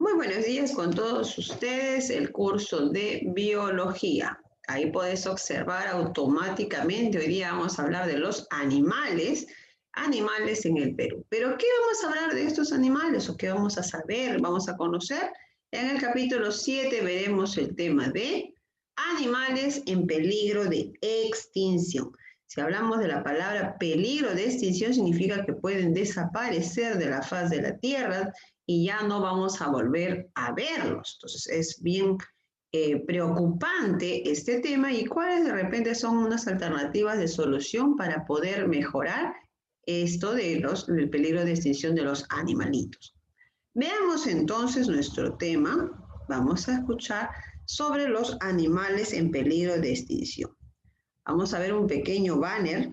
Muy buenos días con todos ustedes, el curso de biología. Ahí puedes observar automáticamente, hoy día vamos a hablar de los animales en el Perú. Pero ¿qué vamos a hablar de estos animales o qué vamos a saber, vamos a conocer? En el capítulo 7 veremos el tema de animales en peligro de extinción. Si hablamos de la palabra peligro de extinción, significa que pueden desaparecer de la faz de la Tierra y ya no vamos a volver a verlos. Entonces es bien preocupante este tema y cuáles de repente son unas alternativas de solución para poder mejorar esto del peligro de extinción de los animalitos. Veamos entonces nuestro tema. Vamos a escuchar sobre los animales en peligro de extinción. Vamos a ver un pequeño banner.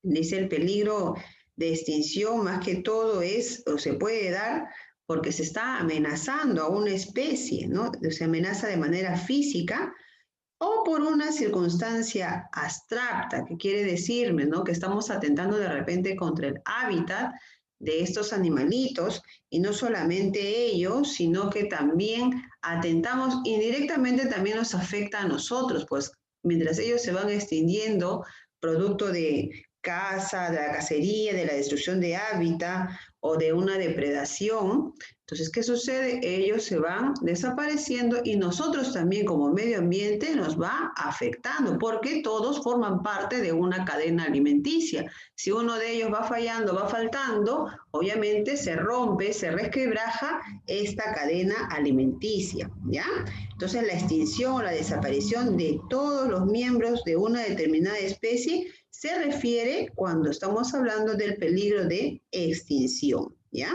Dice el peligro de extinción más que todo es o se puede dar porque se está amenazando a una especie, ¿no? Se amenaza de manera física o por una circunstancia abstracta, que quiere decirme, ¿no? Que estamos atentando de repente contra el hábitat de estos animalitos y no solamente ellos, sino que también atentamos indirectamente, también nos afecta a nosotros, pues mientras ellos se van extinguiendo, producto de caza, de la cacería, de la destrucción de hábitat o de una depredación. Entonces, ¿qué sucede? Ellos se van desapareciendo y nosotros también como medio ambiente nos va afectando porque todos forman parte de una cadena alimenticia. Si uno de ellos va fallando, va faltando, obviamente se rompe, se resquebraja esta cadena alimenticia, ¿ya? Entonces, la extinción o la desaparición de todos los miembros de una determinada especie se refiere cuando estamos hablando del peligro de extinción, ¿ya?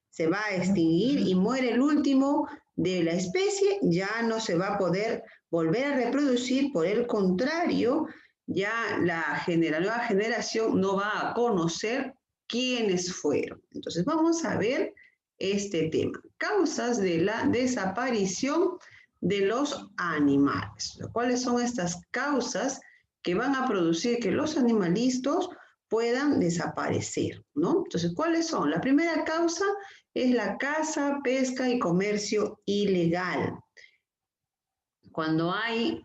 Se va a extinguir y muere el último de la especie, ya no se va a poder volver a reproducir, por el contrario, ya la nueva generación no va a conocer quiénes fueron. Entonces vamos a ver este tema, causas de la desaparición de los animales. ¿Cuáles son estas causas que van a producir que los animalitos puedan desaparecer, ¿no? Entonces, ¿cuáles son? La primera causa es la caza, pesca y comercio ilegal. Cuando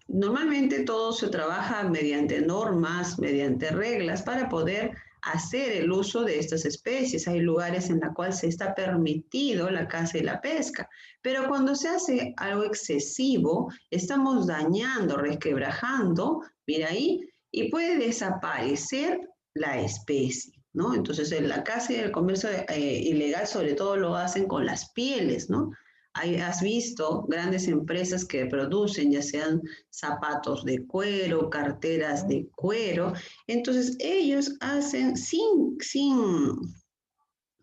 normalmente todo se trabaja mediante normas, mediante reglas para poder hacer el uso de estas especies. Hay lugares en los cuales se está permitido la caza y la pesca, pero cuando se hace algo excesivo, estamos dañando, resquebrajando, mira ahí, y puede desaparecer la especie, ¿no? Entonces, en la caza y el comercio ilegal sobre todo lo hacen con las pieles, ¿no? Has visto grandes empresas que producen ya sean zapatos de cuero, carteras de cuero. Entonces ellos hacen sin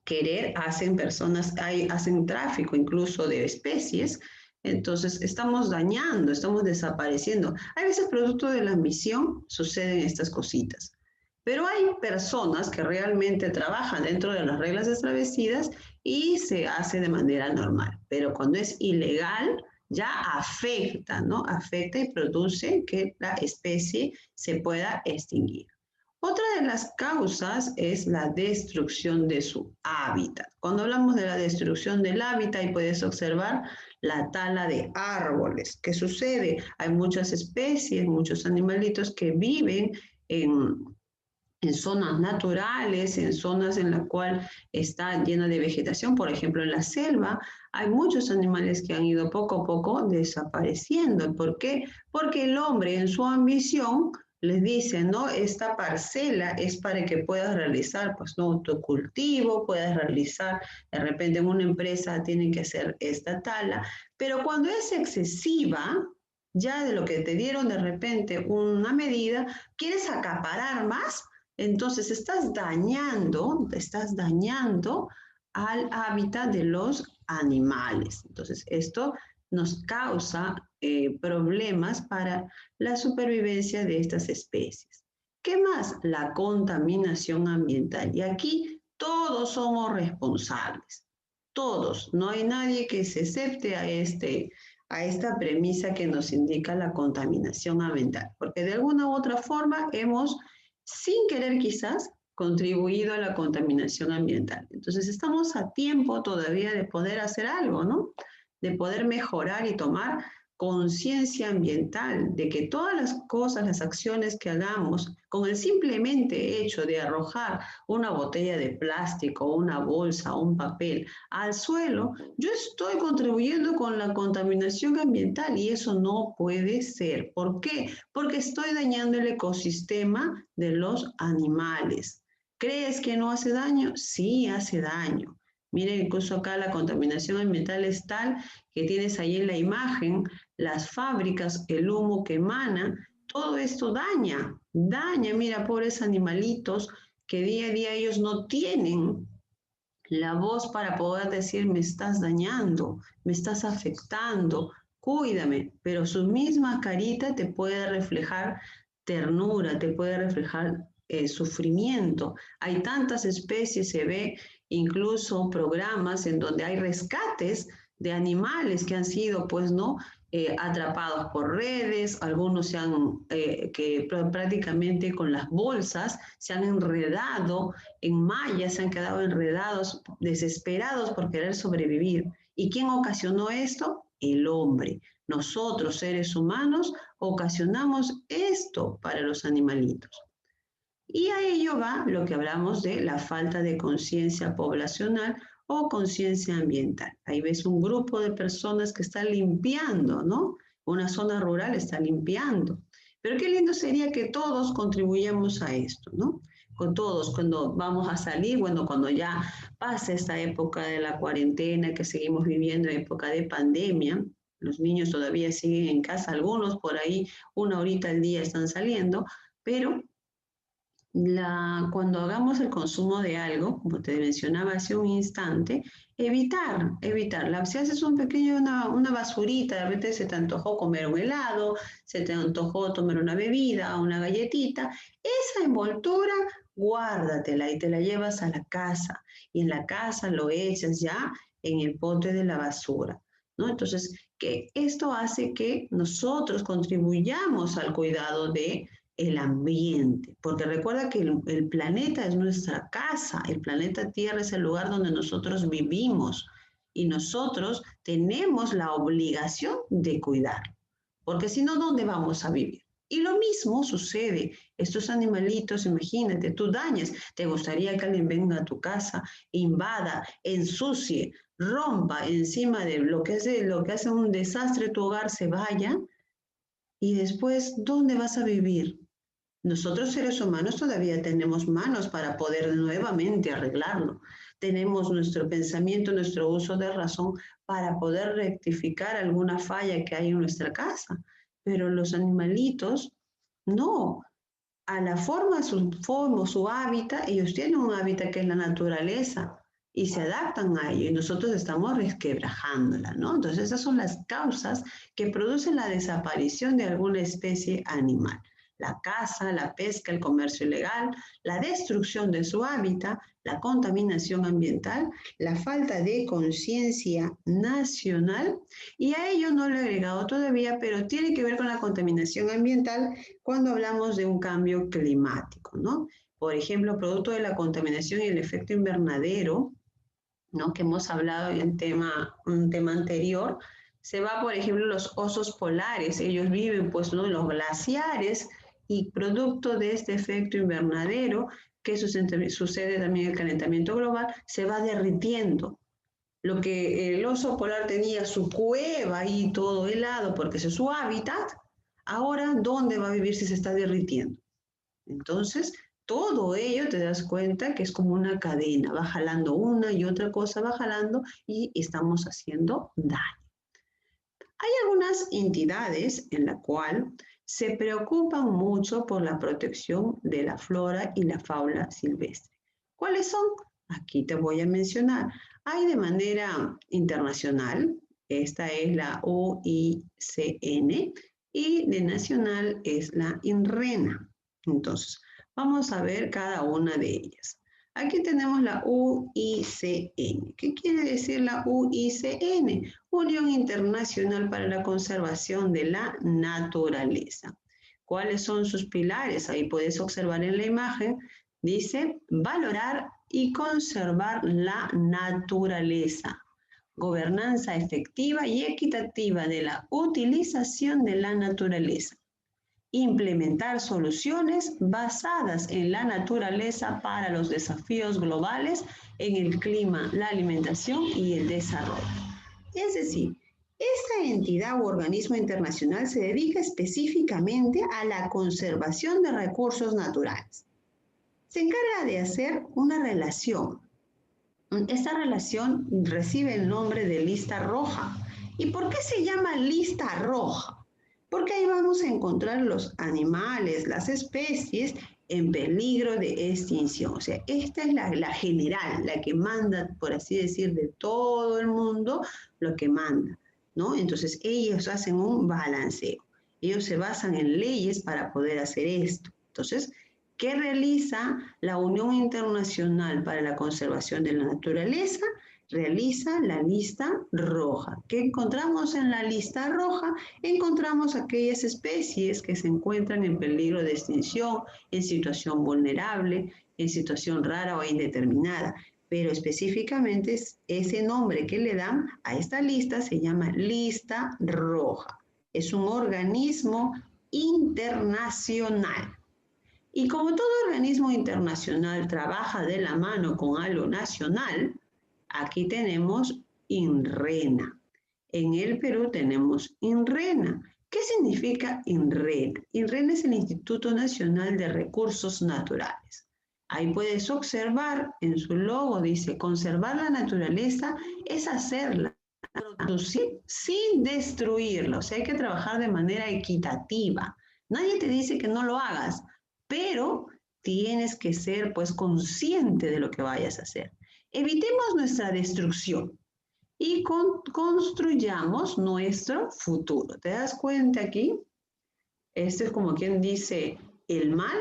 querer, hacen tráfico incluso de especies. Entonces estamos dañando, estamos desapareciendo. A veces producto de la ambición suceden estas cositas. Pero hay personas que realmente trabajan dentro de las reglas establecidas y se hace de manera normal. Pero cuando es ilegal, ya afecta, ¿no? Afecta y produce que la especie se pueda extinguir. Otra de las causas es la destrucción de su hábitat. Cuando hablamos de la destrucción del hábitat, y puedes observar la tala de árboles. ¿Qué sucede? Hay muchas especies, muchos animalitos que viven en zonas naturales, en zonas en las cuales está llena de vegetación. Por ejemplo, en la selva hay muchos animales que han ido poco a poco desapareciendo. ¿Por qué? Porque el hombre en su ambición les dice, no, esta parcela es para que puedas realizar, pues, no, tu cultivo, puedas realizar, de repente en una empresa tienen que hacer esta tala, pero cuando es excesiva, ya de lo que te dieron de repente una medida, quieres acaparar más, entonces estás dañando al hábitat de los animales. Entonces esto nos causa problemas para la supervivencia de estas especies. ¿Qué más? La contaminación ambiental. Y aquí todos somos responsables. Todos. No hay nadie que se acepte a esta premisa que nos indica la contaminación ambiental. Porque de alguna u otra forma hemos sin querer quizás, contribuido a la contaminación ambiental. Entonces estamos a tiempo todavía de poder hacer algo, ¿no? De poder mejorar y tomar conciencia ambiental, de que todas las cosas, las acciones que hagamos, con el simplemente hecho de arrojar una botella de plástico, una bolsa, un papel al suelo, yo estoy contribuyendo con la contaminación ambiental y eso no puede ser. ¿Por qué? Porque estoy dañando el ecosistema de los animales. ¿Crees que no hace daño? Sí, hace daño. Miren, incluso acá la contaminación ambiental es tal que tienes ahí en la imagen las fábricas, el humo que emana, todo esto daña, mira, pobres animalitos que día a día ellos no tienen la voz para poder decir me estás dañando, me estás afectando, cuídame, pero su misma carita te puede reflejar ternura, te puede reflejar sufrimiento. Hay tantas especies, se ve incluso programas en donde hay rescates de animales que han sido, pues, ¿no? Atrapados por redes, algunos se han, que prácticamente con las bolsas se han enredado en mallas, se han quedado enredados, desesperados por querer sobrevivir. ¿Y quién ocasionó esto? El hombre. Nosotros, seres humanos, ocasionamos esto para los animalitos. Y a ello va lo que hablamos de la falta de conciencia poblacional o conciencia ambiental. Ahí ves un grupo de personas que están limpiando, ¿no? Una zona rural está limpiando. Pero qué lindo sería que todos contribuyamos a esto, ¿no? Con todos, cuando vamos a salir, bueno, cuando ya pase esta época de la cuarentena, que seguimos viviendo época de pandemia, los niños todavía siguen en casa, algunos por ahí una horita al día están saliendo, pero cuando hagamos el consumo de algo, como te mencionaba hace un instante, evitar. Si haces una basurita, de repente se te antojó comer un helado, se te antojó tomar una bebida, una galletita, esa envoltura, guárdatela y te la llevas a la casa. Y en la casa lo echas ya en el pote de la basura, ¿no? Entonces, que esto hace que nosotros contribuyamos al cuidado de el ambiente, porque recuerda que el planeta es nuestra casa, el planeta Tierra es el lugar donde nosotros vivimos y nosotros tenemos la obligación de cuidar, porque si no, ¿dónde vamos a vivir? Y lo mismo sucede, estos animalitos, imagínate, tú dañas, te gustaría que alguien venga a tu casa, invada, ensucie, rompa encima de lo que hace un desastre tu hogar, se vaya, y después, ¿dónde vas a vivir? Nosotros seres humanos todavía tenemos manos para poder nuevamente arreglarlo. Tenemos nuestro pensamiento, nuestro uso de razón para poder rectificar alguna falla que hay en nuestra casa. Pero los animalitos, no. A la forma, su hábitat, ellos tienen un hábitat que es la naturaleza y se adaptan a ello y nosotros estamos resquebrajándola, ¿no? Entonces esas son las causas que producen la desaparición de alguna especie animal. La caza, la pesca, el comercio ilegal, la destrucción de su hábitat, la contaminación ambiental, la falta de conciencia nacional y a ello no lo he agregado todavía, pero tiene que ver con la contaminación ambiental cuando hablamos de un cambio climático, ¿no? Por ejemplo, producto de la contaminación y el efecto invernadero, ¿no? Que hemos hablado en un tema anterior, se va, por ejemplo, los osos polares, ellos viven, pues, ¿no? En los glaciares y producto de este efecto invernadero, que sucede también el calentamiento global, se va derritiendo. Lo que el oso polar tenía su cueva y todo helado, porque ese es su hábitat, ahora, ¿dónde va a vivir si se está derritiendo? Entonces, todo ello te das cuenta que es como una cadena, va jalando una y otra cosa, va jalando y estamos haciendo daño. Hay algunas entidades en la cual se preocupan mucho por la protección de la flora y la fauna silvestre. ¿Cuáles son? Aquí te voy a mencionar. Hay de manera internacional, esta es la UICN, y de nacional es la INRENA. Entonces, vamos a ver cada una de ellas. Aquí tenemos la UICN. ¿Qué quiere decir la UICN? Unión Internacional para la Conservación de la Naturaleza. ¿Cuáles son sus pilares? Ahí puedes observar en la imagen. Dice, valorar y conservar la naturaleza. Gobernanza efectiva y equitativa de la utilización de la naturaleza. Implementar soluciones basadas en la naturaleza para los desafíos globales en el clima, la alimentación y el desarrollo. Es decir, esta entidad u organismo internacional se dedica específicamente a la conservación de recursos naturales. Se encarga de hacer una relación. Esta relación recibe el nombre de lista roja. ¿Y por qué se llama lista roja? Porque ahí vamos a encontrar los animales, las especies en peligro de extinción. O sea, esta es la general, la que manda, por así decir, de todo el mundo, lo que manda, ¿no? Entonces, ellos hacen un balanceo. Ellos se basan en leyes para poder hacer esto. Entonces, ¿qué realiza la Unión Internacional para la Conservación de la Naturaleza? Realiza la lista roja. ¿Qué encontramos en la lista roja? Encontramos aquellas especies que se encuentran en peligro de extinción, en situación vulnerable, en situación rara o indeterminada. Pero específicamente ese nombre que le dan a esta lista se llama lista roja. Es un organismo internacional. Y como todo organismo internacional trabaja de la mano con algo nacional, aquí tenemos INRENA. En el Perú tenemos INRENA. ¿Qué significa INRENA? INRENA es el Instituto Nacional de Recursos Naturales. Ahí puedes observar en su logo, dice, conservar la naturaleza es hacerla, producir sin destruirla. O sea, hay que trabajar de manera equitativa. Nadie te dice que no lo hagas, pero tienes que ser pues consciente de lo que vayas a hacer. Evitemos nuestra destrucción y construyamos nuestro futuro. ¿Te das cuenta aquí? Esto es como quien dice el mal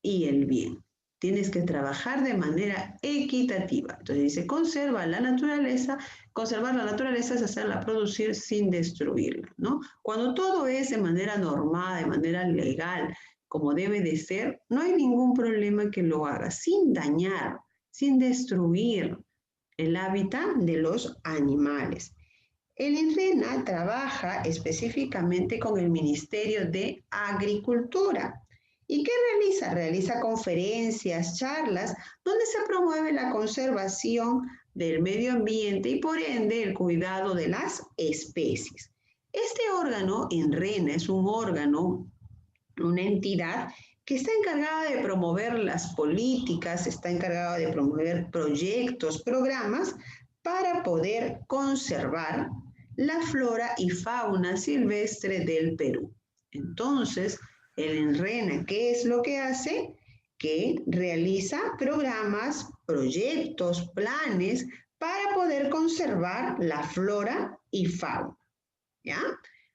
y el bien. Tienes que trabajar de manera equitativa. Entonces dice, conservar la naturaleza es hacerla producir sin destruirla, ¿no? Cuando todo es de manera normal, de manera legal, como debe de ser, no hay ningún problema que lo haga sin dañar, sin destruir el hábitat de los animales. El INRENA trabaja específicamente con el Ministerio de Agricultura. ¿Y qué realiza? Realiza conferencias, charlas, donde se promueve la conservación del medio ambiente y por ende el cuidado de las especies. Este órgano, INRENA, es un órgano, una entidad que está encargada de promover las políticas, está encargada de promover proyectos, programas para poder conservar la flora y fauna silvestre del Perú. Entonces, el INRENA, ¿qué es lo que hace? Que realiza programas, proyectos, planes para poder conservar la flora y fauna. ¿Ya?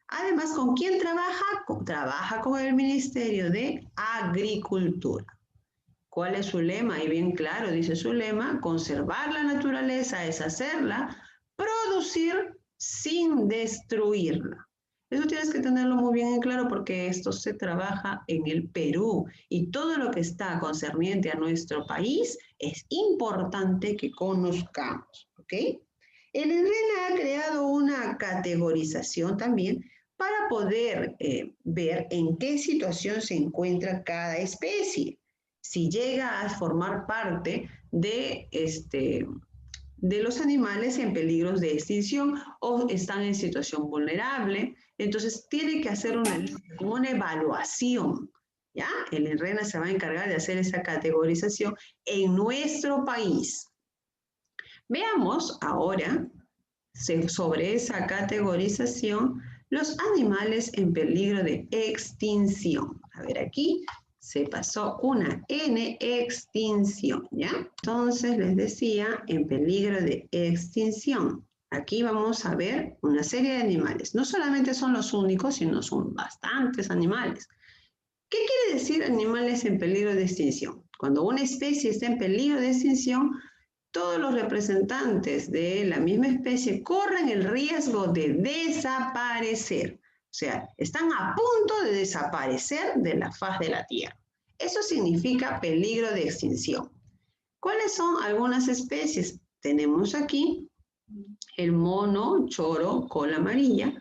Además, ¿con quién trabaja? Trabaja con el Ministerio de Agricultura. ¿Cuál es su lema? Ahí bien claro, dice su lema, conservar la naturaleza es hacerla, producir sin destruirla. Eso tienes que tenerlo muy bien en claro porque esto se trabaja en el Perú y todo lo que está concerniente a nuestro país es importante que conozcamos, ¿ok? El INRENA ha creado una categorización también para poder ver en qué situación se encuentra cada especie. Si llega a formar parte de los animales en peligro de extinción o están en situación vulnerable, entonces tiene que hacer una evaluación, ¿ya? El INRENA se va a encargar de hacer esa categorización en nuestro país. Veamos ahora sobre esa categorización los animales en peligro de extinción. A ver, aquí se pasó una N, extinción, ¿ya? Entonces les decía, en peligro de extinción. Aquí vamos a ver una serie de animales. No solamente son los únicos, sino son bastantes animales. ¿Qué quiere decir animales en peligro de extinción? Cuando una especie está en peligro de extinción, todos los representantes de la misma especie corren el riesgo de desaparecer. O sea, están a punto de desaparecer de la faz de la Tierra. Eso significa peligro de extinción. ¿Cuáles son algunas especies? Tenemos aquí el mono choro cola amarilla,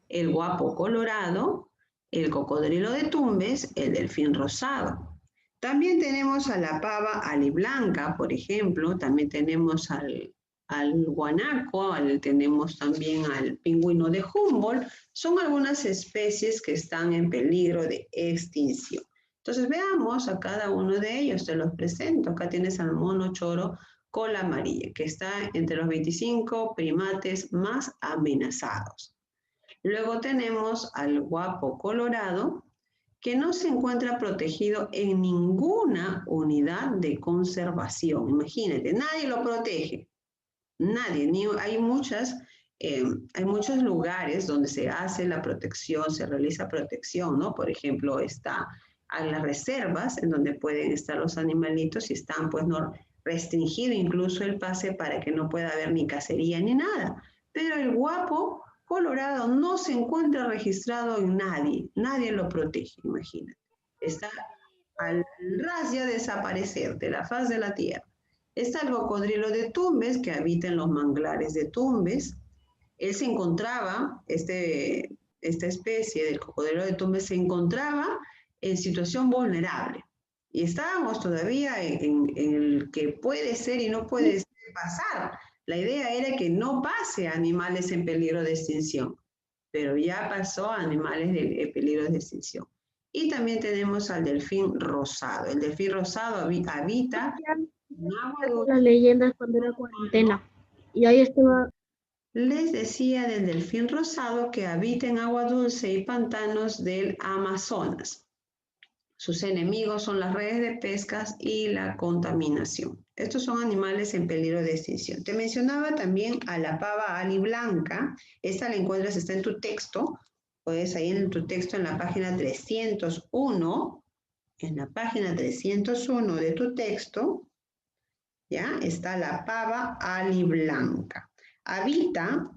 el guapo colorado, el cocodrilo de Tumbes, el delfín rosado. También tenemos a la pava aliblanca, por ejemplo, también tenemos al guanaco, tenemos también al pingüino de Humboldt. Son algunas especies que están en peligro de extinción. Entonces veamos a cada uno de ellos, te los presento. Acá tienes al mono choro cola amarilla, que está entre los 25 primates más amenazados. Luego tenemos al guapo colorado, que no se encuentra protegido en ninguna unidad de conservación. Imagínate, nadie lo protege. Nadie, hay muchos lugares donde se hace la protección, se realiza protección, ¿no? Por ejemplo, está a las reservas en donde pueden estar los animalitos y están, pues, no restringido incluso el pase para que no pueda haber ni cacería ni nada. Pero el guapo colorado no se encuentra registrado en nadie, nadie lo protege, imagínate. Está al ras de desaparecer de la faz de la tierra. Está el cocodrilo de Tumbes, que habita en los manglares de Tumbes. Él se encontraba, esta especie del cocodrilo de Tumbes se encontraba en situación vulnerable. Y estábamos todavía en el que puede ser y no puede pasar. La idea era que no pase a animales en peligro de extinción, pero ya pasó a animales en peligro de extinción. Y también tenemos al delfín rosado. El delfín rosado habita en agua dulce. Las leyendas cuando era cuarentena. Y ahí estaba. Les decía del delfín rosado que habita en agua dulce y pantanos del Amazonas. Sus enemigos son las redes de pescas y la contaminación. Estos son animales en peligro de extinción. Te mencionaba también a la pava aliblanca. Esta la encuentras, está en tu texto. Puedes ahí en tu texto en la página 301. En la página 301 de tu texto, ¿ya? Está la pava aliblanca. Habita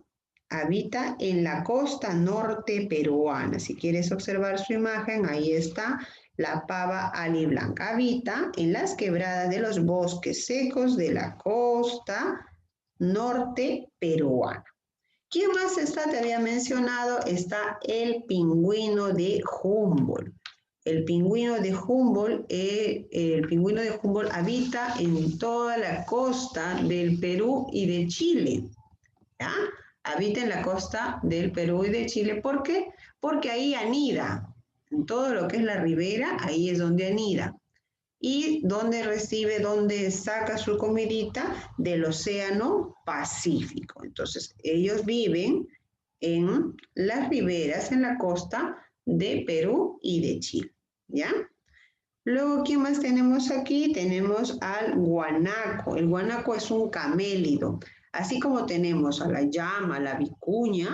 en la costa norte peruana. Si quieres observar su imagen, ahí está la pava aliblanca. Habita en las quebradas de los bosques secos de la costa norte peruana. ¿Quién más está? Te había mencionado, está el pingüino de Humboldt. El pingüino de Humboldt habita en toda la costa del Perú y de Chile. ¿Ya? Habita en la costa del Perú y de Chile. ¿Por qué? Porque ahí anida. En todo lo que es la ribera, ahí es donde anida. Y donde saca su comidita del océano Pacífico. Entonces, ellos viven en las riberas, en la costa de Perú y de Chile. ¿Ya? Luego, ¿quién más tenemos aquí? Tenemos al guanaco. El guanaco es un camélido. Así como tenemos a la llama, la vicuña,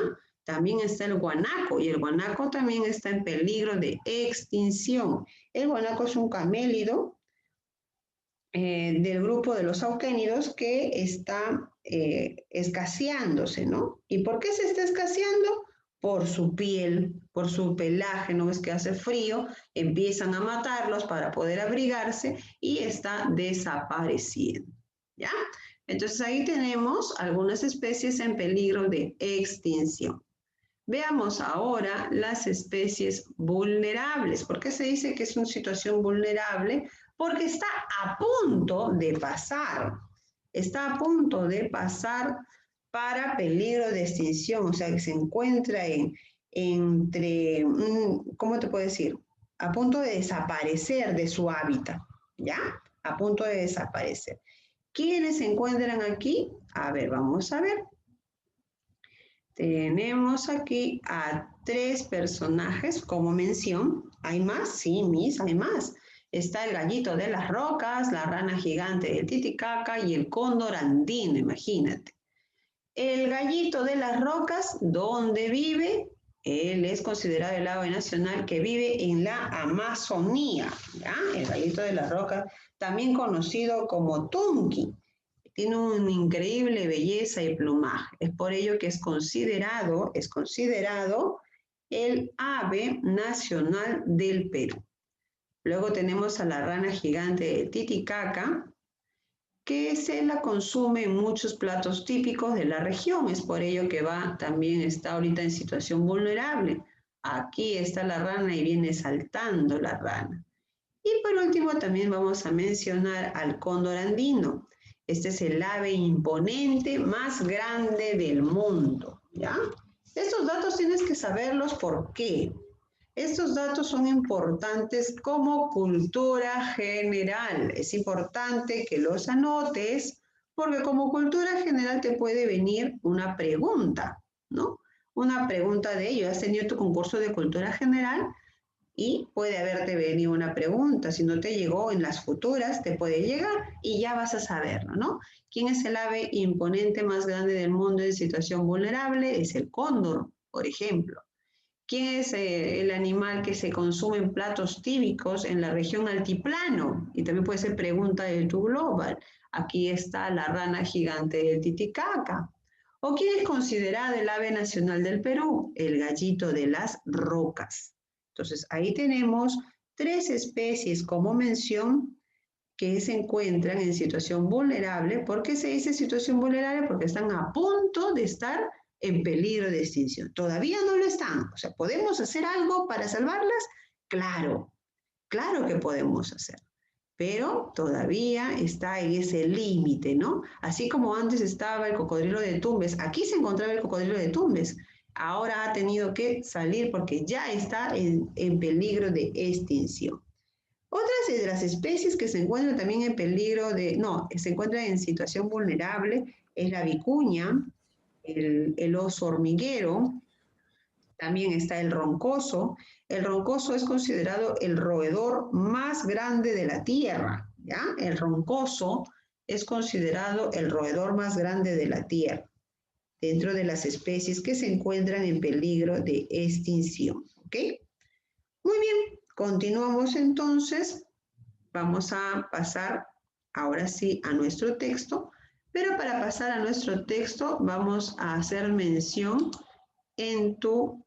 también está el guanaco. Y el guanaco también está en peligro de extinción. El guanaco es un camélido del grupo de los auquénidos que está escaseándose, ¿no? ¿Y por qué se está escaseando? Por su piel, por su pelaje, ¿no ves que hace frío? Empiezan a matarlos para poder abrigarse y está desapareciendo, ¿ya? Entonces ahí tenemos algunas especies en peligro de extinción. Veamos ahora las especies vulnerables. ¿Por qué se dice que es una situación vulnerable? Porque está a punto de pasar. Está a punto de pasar para peligro de extinción. O sea, que se encuentra entre, ¿cómo te puedo decir? A punto de desaparecer de su hábitat, ¿ya? A punto de desaparecer. ¿Quiénes se encuentran aquí? A ver, vamos a ver. Tenemos aquí a 3 personajes como mención. ¿Hay más? Sí, Miss, hay más. Está el gallito de las rocas, la rana gigante del Titicaca y el cóndor andino, imagínate. El gallito de las rocas, ¿dónde vive? Él es considerado el ave nacional que vive en la Amazonía, ¿ya? El gallito de las rocas, también conocido como tunqui. Tiene una increíble belleza y plumaje. Es por ello que es considerado el ave nacional del Perú. Luego tenemos a la rana gigante de Titicaca, que se la consume en muchos platos típicos de la región. Es por ello que también está ahorita en situación vulnerable. Aquí está la rana y viene saltando la rana. Y por último también vamos a mencionar al cóndor andino. Este es el ave imponente más grande del mundo, ¿ya? Estos datos tienes que saberlos. ¿Por qué? Estos datos son importantes como cultura general. Es importante que los anotes porque como cultura general te puede venir una pregunta, ¿no? Una pregunta de ello. ¿Has tenido tu concurso de cultura general? Y puede haberte venido una pregunta. Si no te llegó en las futuras, te puede llegar y ya vas a saberlo, ¿no? ¿Quién es el ave imponente más grande del mundo en situación vulnerable? Es el cóndor, por ejemplo. ¿Quién es el animal que se consume en platos típicos en la región altiplano? Y también puede ser pregunta de tu global. Aquí está la rana gigante del Titicaca. ¿O quién es considerada el ave nacional del Perú? El gallito de las rocas. Entonces, ahí tenemos 3 especies como mención que se encuentran en situación vulnerable. ¿Por qué se dice situación vulnerable? Porque están a punto de estar en peligro de extinción. Todavía no lo están. O sea, ¿podemos hacer algo para salvarlas? Claro, claro que podemos hacer. Pero todavía está en ese límite, ¿no? Así como antes estaba el cocodrilo de Tumbes, aquí se encontraba el cocodrilo de Tumbes, ahora ha tenido que salir porque ya está en peligro de extinción. Otras de las especies que se encuentran también en peligro se encuentran en situación vulnerable es la vicuña, el oso hormiguero, también está el roncoso. El roncoso es considerado el roedor más grande de la Tierra, ¿ya? El roncoso es considerado el roedor más grande de la Tierra, dentro de las especies que se encuentran en peligro de extinción, ¿ok? Muy bien, continuamos entonces. Vamos a pasar ahora sí a nuestro texto, pero para pasar a nuestro texto vamos a hacer mención en tu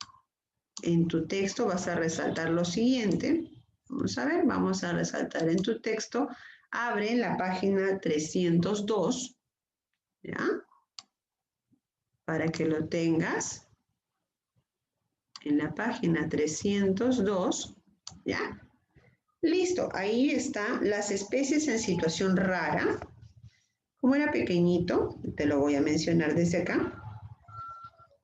texto, vas a resaltar lo siguiente. Vamos a ver, vamos a resaltar en tu texto, abre la página 302, ¿ya? Para que lo tengas en la página 302, ¿ya? Listo, ahí están las especies en situación rara. Como era pequeñito, te lo voy a mencionar desde acá,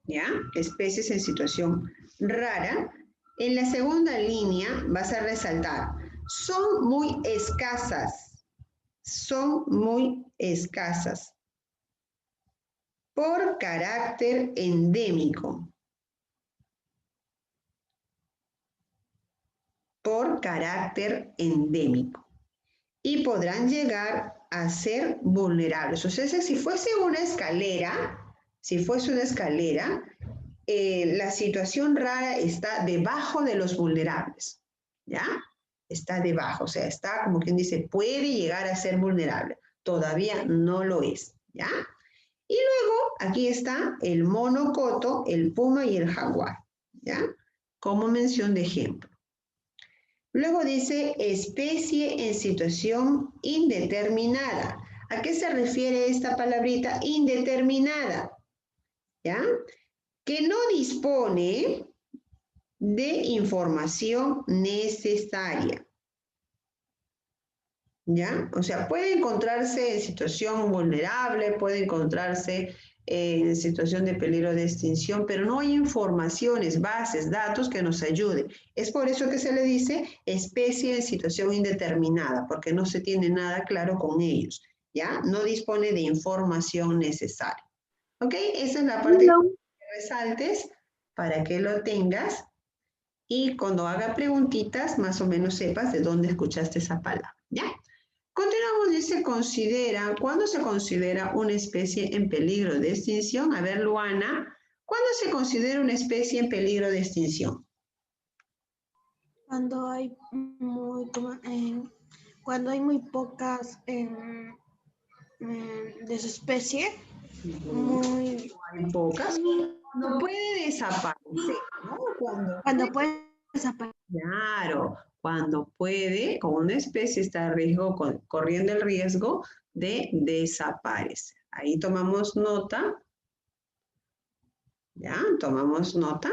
¿ya? Especies en situación rara. En la segunda línea vas a resaltar, son muy escasas, por carácter endémico. Por carácter endémico. Y podrán llegar a ser vulnerables. O sea, si fuese una escalera, la situación rara está debajo de los vulnerables, ¿ya? Está debajo, o sea, está como quien dice, puede llegar a ser vulnerable. Todavía no lo es, ¿ya? Y luego aquí está el monocoto, el puma y el jaguar, ¿ya? Como mención de ejemplo. Luego dice especie en situación indeterminada. ¿A qué se refiere esta palabrita indeterminada? ¿Ya? Que no dispone de información necesaria. ¿Ya? O sea, puede encontrarse en situación vulnerable, puede encontrarse en situación de peligro de extinción, pero no hay informaciones, bases, datos que nos ayuden. Es por eso que se le dice especie en situación indeterminada, porque no se tiene nada claro con ellos, ¿ya? No dispone de información necesaria. ¿Ok? Esa es la parte que resaltes para que lo tengas y cuando haga preguntitas, más o menos sepas de dónde escuchaste esa palabra, ¿ya? Continuamos, dice, ¿cuándo se considera una especie en peligro de extinción? A ver, Luana, ¿cuándo se considera una especie en peligro de extinción? Cuando hay muy pocas de su especie, muy... Hay pocas. No puede desaparecer, ¿no? Cuando puede desaparecer. Claro, cuando puede, como una especie está a riesgo, corriendo el riesgo de desaparecer. Ahí tomamos nota. ¿Ya? Tomamos nota.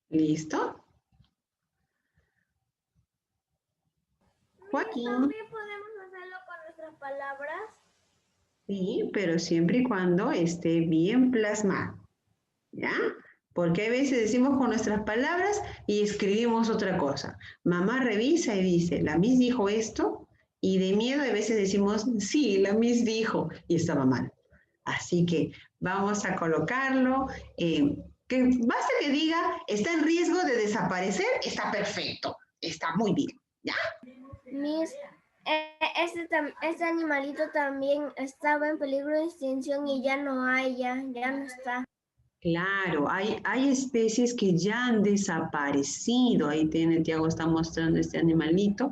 ¿Listo? Joaquín. ¿También podemos hacerlo con nuestras palabras? Sí, pero siempre y cuando esté bien plasmado. ¿Ya? Porque a veces decimos con nuestras palabras y escribimos otra cosa. Mamá revisa y dice, la Miss dijo esto, y de miedo a veces decimos, sí, la Miss dijo, y estaba mal. Así que vamos a colocarlo, que basta que diga, está en riesgo de desaparecer, está perfecto, está muy bien, ¿ya? Miss, este animalito también estaba en peligro de extinción y ya no hay, ya no está. Claro, hay especies que ya han desaparecido. Ahí tiene, Tiago está mostrando este animalito.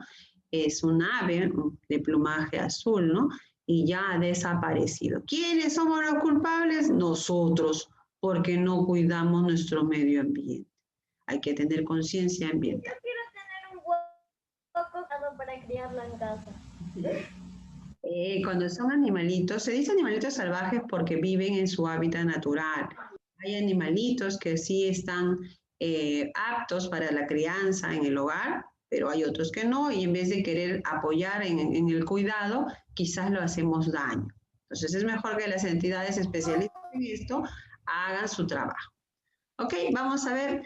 Es un ave de plumaje azul, ¿no? Y ya ha desaparecido. ¿Quiénes somos los culpables? Nosotros, porque no cuidamos nuestro medio ambiente. Hay que tener conciencia ambiental. Yo quiero tener un hueco para criarlo en casa. Cuando son animalitos, se dice animalitos salvajes porque viven en su hábitat natural. Hay animalitos que sí están aptos para la crianza en el hogar, pero hay otros que no, y en vez de querer apoyar en el cuidado, quizás lo hacemos daño. Entonces es mejor que las entidades especialistas en esto hagan su trabajo. Ok, vamos a ver.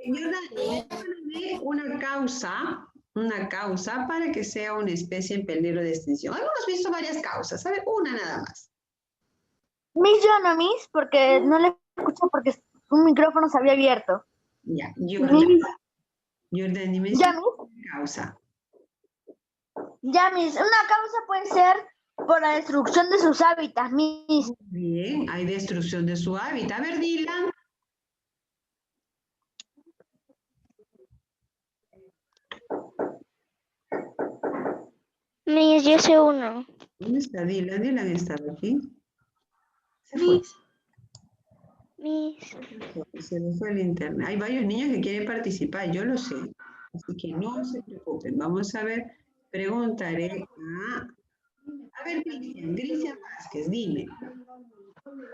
Jordani, una causa para que sea una especie en peligro de extinción. Hemos visto varias causas, a ver, una nada más. Miss, yo no, Miss, porque no le escucho porque un micrófono se había abierto. Ya, Miss, Jordani, me ya, dice Miss, una causa. ya, Miss, una causa puede ser por la destrucción de sus hábitats, Miss. Bien, hay destrucción de su hábitat. A ver, Dylan. Miss, yo sé uno. ¿Dónde está Dylan? Dylan estaba aquí. Se fue. Miss. Se le fue el internet. Hay varios niños que quieren participar, yo lo sé. Así que no se preocupen. Vamos a ver, preguntaré a ver, Cristian Vázquez, dime.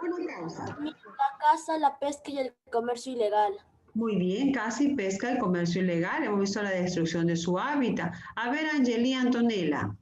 Una causa. La caza, la pesca y el comercio ilegal. Muy bien, casi pesca y comercio ilegal. Hemos visto la destrucción de su hábitat. A ver, Angelía Antonella.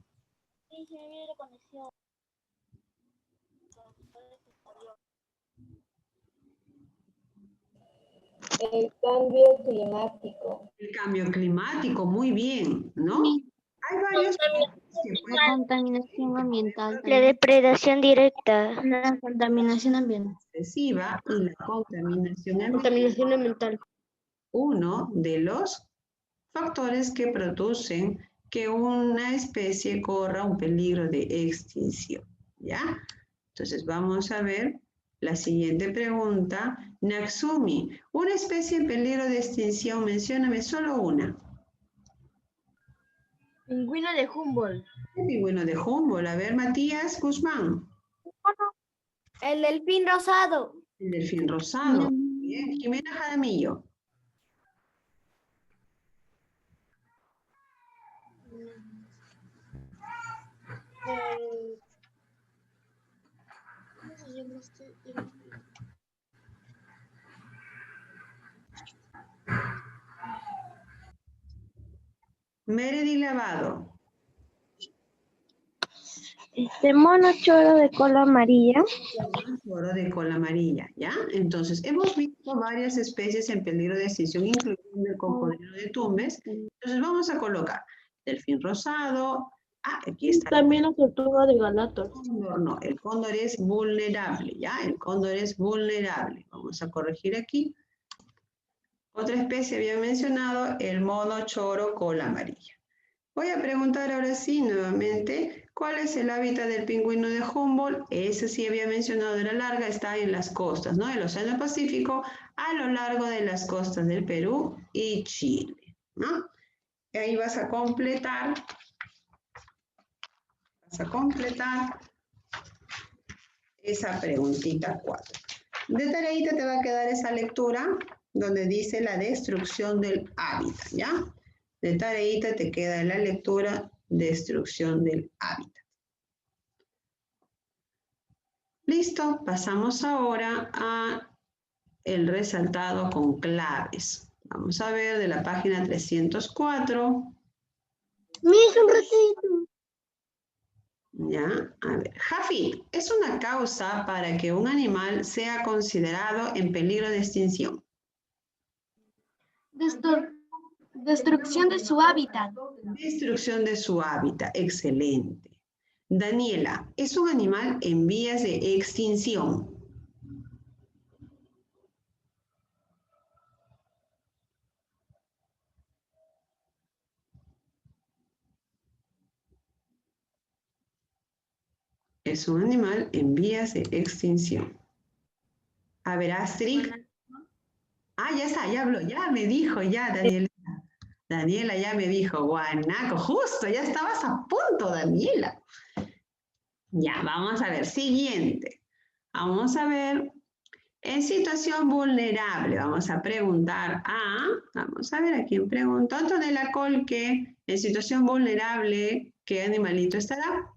El cambio climático. El cambio climático, muy bien, ¿no? Hay varios que pueden... La contaminación ambiental. La depredación directa. La contaminación ambiental. excesiva y la contaminación ambiental. Contaminación ambiental. Uno de los factores que producen que una especie corra un peligro de extinción, ¿ya? Entonces vamos a ver la siguiente pregunta. Natsumi, una especie en peligro de extinción, mencióname solo una. Pingüino de Humboldt. El pingüino de Humboldt. A ver, Matías Guzmán. El delfín rosado. El delfín rosado. Bien. Jimena Jaramillo. Meredy Lavado. Mono choro de cola amarilla. Choro de cola amarilla, ¿ya? Entonces, hemos visto varias especies en peligro de extinción, incluyendo el cocodrilo de Tumbes. Entonces, vamos a colocar delfín rosado. Aquí está. También la tortuga de Galápagos. Cóndor, no, el cóndor es vulnerable, ¿ya? El cóndor es vulnerable. Vamos a corregir aquí. Otra especie había mencionado, el mono choro cola amarilla. Voy a preguntar ahora sí nuevamente, ¿cuál es el hábitat del pingüino de Humboldt? Ese sí había mencionado de la larga, está en las costas, ¿no? El Océano Pacífico, a lo largo de las costas del Perú y Chile, ¿no? Y ahí vas a completar esa preguntita 4. De tareita te va a quedar esa lectura donde dice la destrucción del hábitat, ¿ya? De tareita te queda la lectura destrucción del hábitat. Listo, pasamos ahora a el resaltado con claves. Vamos a ver de la página 304. Miss, un ratito. Ya, a ver. Jafi, es una causa para que un animal sea considerado en peligro de extinción. Destrucción de su hábitat. Destrucción de su hábitat, excelente. Daniela, es un animal en vías de extinción. Es un animal en vías de extinción. A ver, Astrid. Ah, ya está, ya habló, ya me dijo, ya, Daniela. Daniela ya me dijo, guanaco, justo, ya estabas a punto, Daniela. Ya, vamos a ver, siguiente. Vamos a ver, en situación vulnerable, vamos a preguntar vamos a ver a quién preguntó, Antonella Colque, en situación vulnerable, ¿qué animalito estará?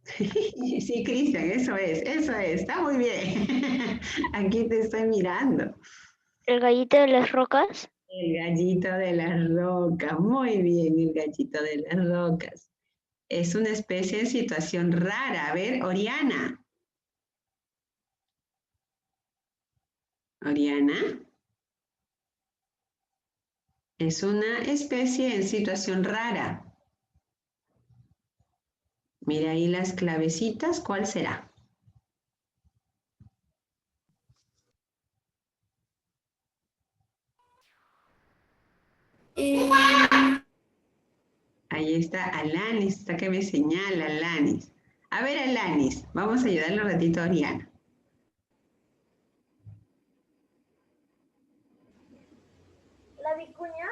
Sí, Cristian, eso es, está muy bien. Aquí te estoy mirando. ¿El gallito de las rocas? El gallito de las rocas, muy bien, el gallito de las rocas. Es una especie en situación rara. A ver, Oriana. Oriana. Es una especie en situación rara. Mira ahí las clavecitas, ¿cuál será? Ahí está Alanis, está que me señala Alanis. A ver, Alanis, vamos a ayudarle un ratito a Oriana. ¿La vicuña?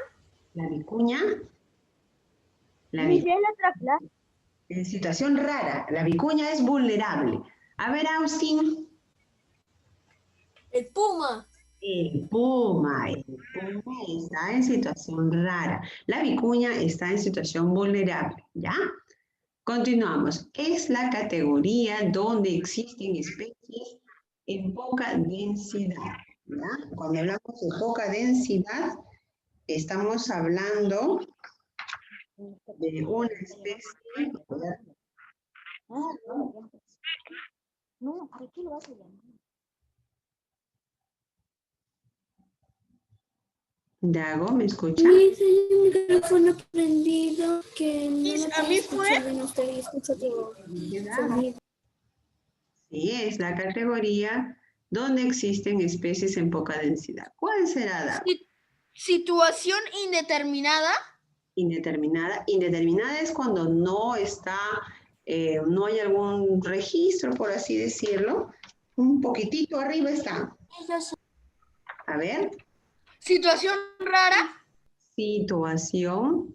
La vicuña. La Miss, vicuña. ¿es la otra clase? En situación rara, la vicuña es vulnerable. A ver, Austin. El puma. El puma está en situación rara. La vicuña está en situación vulnerable, ¿ya? Continuamos. Es la categoría donde existen especies en poca densidad, ¿ya? Cuando hablamos de poca densidad, estamos hablando de una especie. No, ¿para qué lo vas a llamar? Dago, ¿me escucha? Miss, hay un micrófono prendido que no Miss, lo ¿a puedo mí escuchar fue? bien usted y escucho todo sonido. Sí, es la categoría donde existen especies en poca densidad. ¿Cuál será, Dago? Situación indeterminada. Indeterminada. Indeterminada es cuando no está, no hay algún registro, por así decirlo. Un poquitito arriba está. A ver, Situación rara. situación.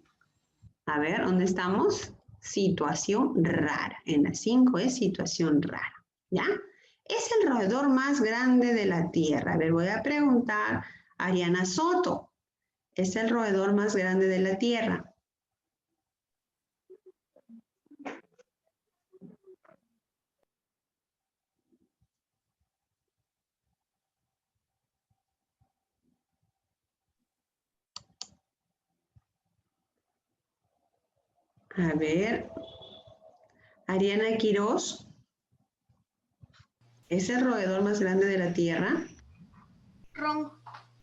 A ver, ¿dónde estamos? Situación rara. En la 5 es situación rara. ¿Ya? Es el roedor más grande de la Tierra. A ver, voy a preguntar a Ariana Soto. Es el roedor más grande de la Tierra. A ver, Ariana Quiroz. ¿Es el roedor más grande de la Tierra?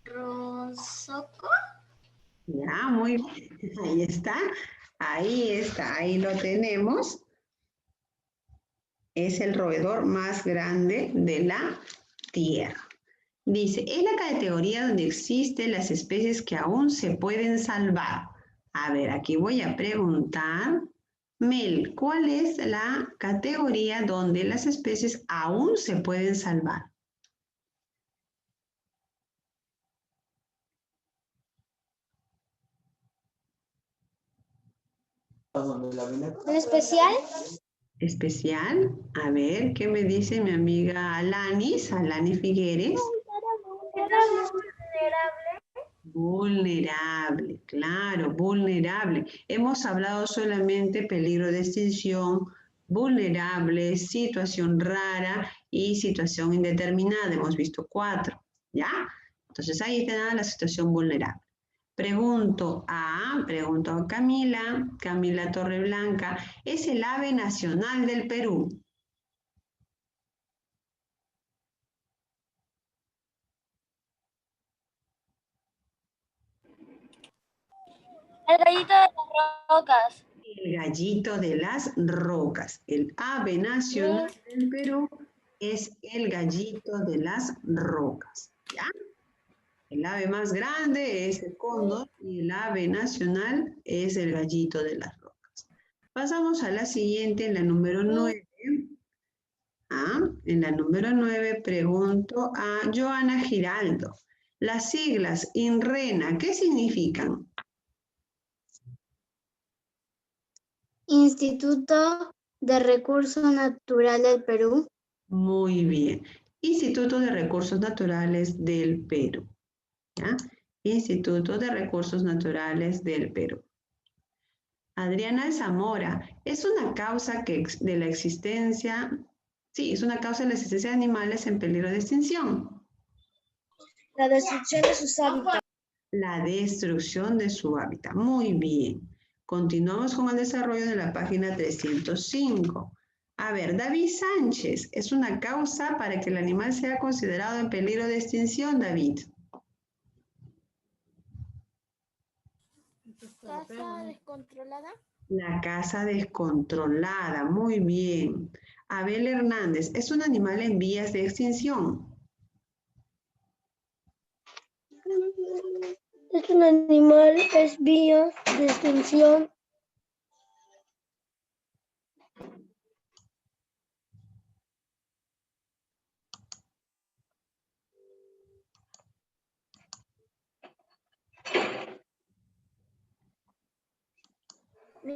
Ronsoco. Ya, muy bien. Ahí está. Ahí está. Ahí lo tenemos. Es el roedor más grande de la Tierra. Dice, es la categoría donde existen las especies que aún se pueden salvar. A ver, aquí voy a preguntar, Mel, ¿cuál es la categoría donde las especies aún se pueden salvar? ¿En especial? Especial. A ver, ¿qué me dice mi amiga Alani Figueres? Vulnerable, claro, vulnerable. Hemos hablado solamente peligro de extinción, vulnerable, situación rara y situación indeterminada. Hemos visto 4, ¿ya? Entonces ahí está la situación vulnerable. Pregunto a Camila Torreblanca, ¿es el ave nacional del Perú? El gallito de las rocas. El gallito de las rocas. El ave nacional del Perú es el gallito de las rocas. ¿Ya? El ave más grande es el cóndor y el ave nacional es el gallito de las rocas. Pasamos a la siguiente, en la número 9. En la número 9 pregunto a Joana Giraldo. Las siglas INRENA, ¿qué significan? Instituto de Recursos Naturales del Perú. Muy bien. Instituto de Recursos Naturales del Perú. ¿Ya? Instituto de Recursos Naturales del Perú. Adriana Zamora, es una causa de la existencia, sí, es una causa de la existencia de animales en peligro de extinción. La destrucción de sus hábitats. La destrucción de su hábitat. Muy bien. Continuamos con el desarrollo de la página 305. A ver, David Sánchez, es una causa para que el animal sea considerado en peligro de extinción, David. ¿Caza descontrolada? La caza descontrolada, muy bien. Abel Hernández, ¿es un animal en vías de extinción? Es un animal, es vía de extinción.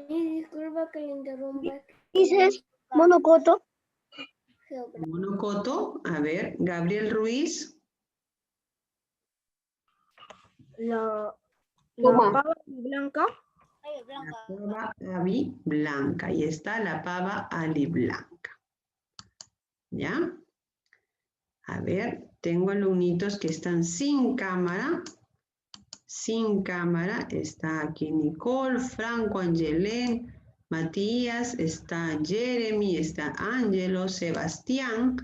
Disculpa que le interrumpa. Dices monocoto. Monocoto, a ver, Gabriel Ruiz. La pava blanca. La pava aliblanca. Ahí está la pava aliblanca. ¿Ya? A ver, tengo alumnitos que están sin cámara. Sin cámara. Está aquí Nicole, Franco, Angelén, Matías, está Jeremy, está Ángelo, Sebastián.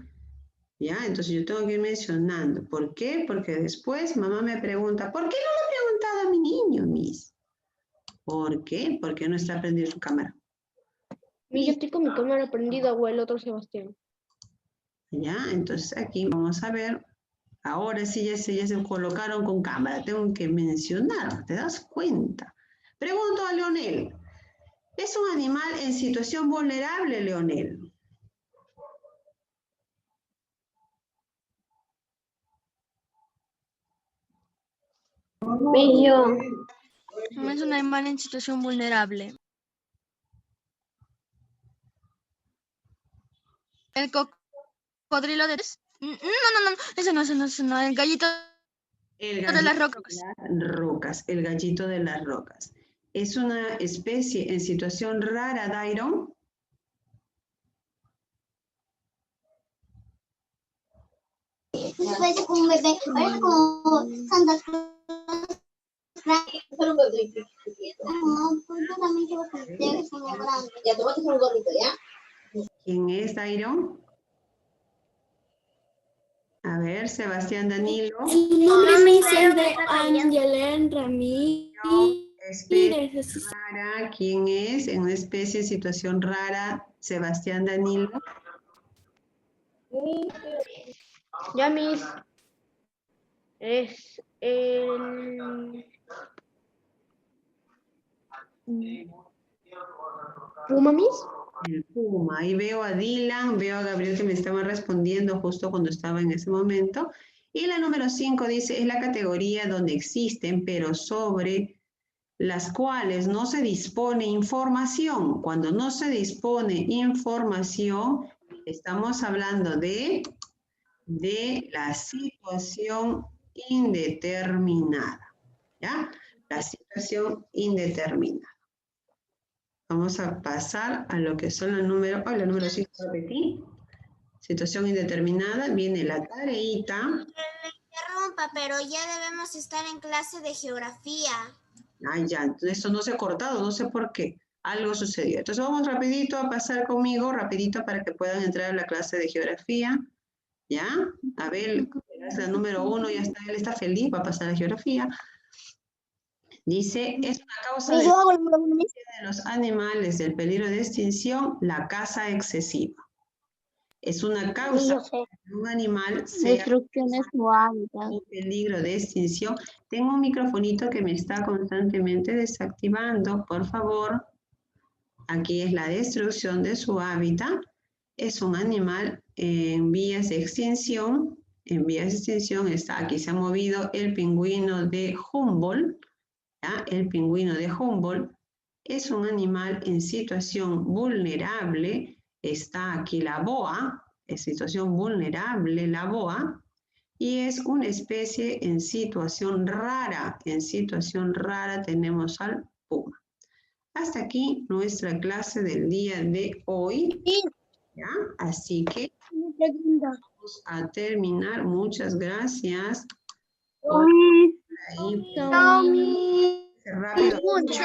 ¿Ya? Entonces yo tengo que ir mencionando. ¿Por qué? Porque después mamá me pregunta, ¿por qué no le he preguntado a mi niño, Miss? ¿Por qué? Porque no está prendida su cámara. Yo estoy con mi cámara prendida o el otro Sebastián. ¿Ya? Entonces aquí vamos a ver. Ahora sí ya se colocaron con cámara. Tengo que mencionar. ¿Te das cuenta? Pregunto a Leonel. ¿Es un animal en situación vulnerable, Leonel? Bello. Es un animal en situación vulnerable. El cocodrilo de... No, ese no, el gallito El de las gallito rocas. de las rocas, el gallito de las rocas. ¿Es una especie en situación rara, Dairon? Parece como un bebé, parece como Santa Cruz. Pero un bebé. No, pues yo también quiero que ustedes son grandes. Ya te voy a hacer un gorrito, ¿ya? ¿Quién es, Dairon? A ver, Sebastián Danilo. Su nombre me dice de Angelén Ramírez. Especie rara. ¿Quién es? En una especie en situación rara, Sebastián Danilo. Ya mis es el puma mis. El puma. Ahí veo a Dylan, veo a Gabriel que me estaba respondiendo justo cuando estaba en ese momento. Y la número 5 dice, es la categoría donde existen, pero sobre las cuales no se dispone información. Cuando no se dispone información, estamos hablando de la situación indeterminada, ¿ya? La situación indeterminada. Vamos a pasar a lo que son los números. Hola, número 5, repetí. Situación indeterminada, viene la tareita. Interrumpa, pero ya debemos estar en clase de geografía. Ay, ya, entonces eso no se ha cortado, no sé por qué. Algo sucedió. Entonces vamos rapidito a pasar conmigo, rapidito para que puedan entrar a la clase de geografía. ¿Ya? Abel, es la número 1, ya está, él está feliz, va a pasar a geografía. Dice, es una causa de los animales del peligro de extinción, la caza excesiva. Es una causa de un animal sea Destrucción de su hábitat. en peligro de extinción. Tengo un microfonito que me está constantemente desactivando, por favor. Aquí es la destrucción de su hábitat. Es un animal en vías de extinción. En vías de extinción está, aquí se ha movido el pingüino de Humboldt. ¿Ya? El pingüino de Humboldt es un animal en situación vulnerable. Está aquí la boa, en situación vulnerable la boa. Y es una especie en situación rara. En situación rara tenemos al puma. Hasta aquí nuestra clase del día de hoy. ¿Ya? Así que vamos a terminar. Muchas gracias. Por ahí. Rápido. Mucho,